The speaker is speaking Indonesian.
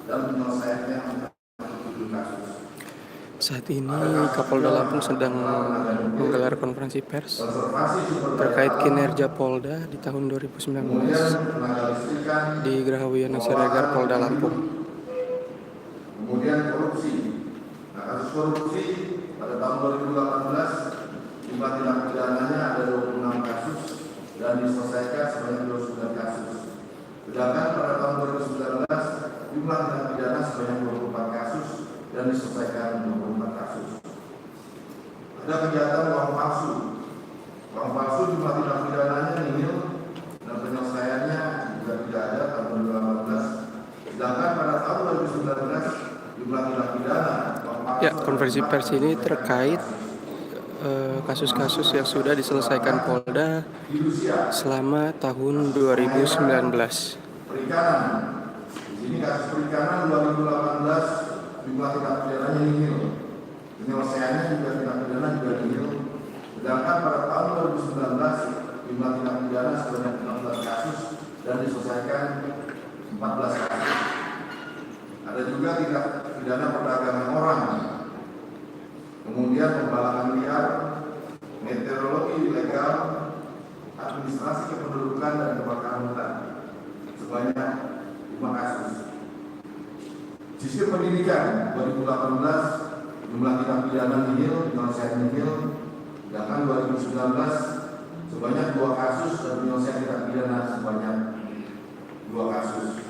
dan penyelesaiannya 7 kasus. Saat ini Kapolda Lampung sedang menggelar konferensi pers terkait kinerja Polda di tahun 2019 di Geraha Wiyana Siregar, Polda Lampung. Kemudian korupsi. Nah, kasus korupsi pada tahun 2018 jumlah tindak pidananya ada 26 kasus dan diselesaikan sebanyak 29 kasus. Sedangkan pada tahun 2019 jumlah tindak pidana sebanyak 24 kasus dan diselesaikan 24 kasus. Ada kejahatan uang palsu. Uang palsu jumlah tindak pidananya nihil dan penyelesaiannya juga tidak ada tahun 2018. Sedangkan pada tahun 2019 jumlah tindak pidana uang palsu. Ya, konferensi pers ini terkait kasus-kasus yang sudah diselesaikan Polda selama tahun 2019. Perikanan. Di sini kasus perikanan 2018 jumlah tindak pidananya nihil. Penyelesaiannya juga tindak pidana juga nihil. Sedangkan pada tahun 2019 jumlah tindak pidana sebanyak 16 kasus dan diselesaikan 14 kasus. Ada juga tindak pidana perdagangan orang. Kemudian pembalangan liar, meteorologi ilegal, administrasi kependudukan dan kebakaran hutan sebanyak 5 kasus. Sistem pendidikan 2018 jumlah tindak pidana nihil, penyelesaian nihil. Sedangkan 2019 sebanyak 2 kasus dan penyelesaian tindak pidana sebanyak 2 kasus.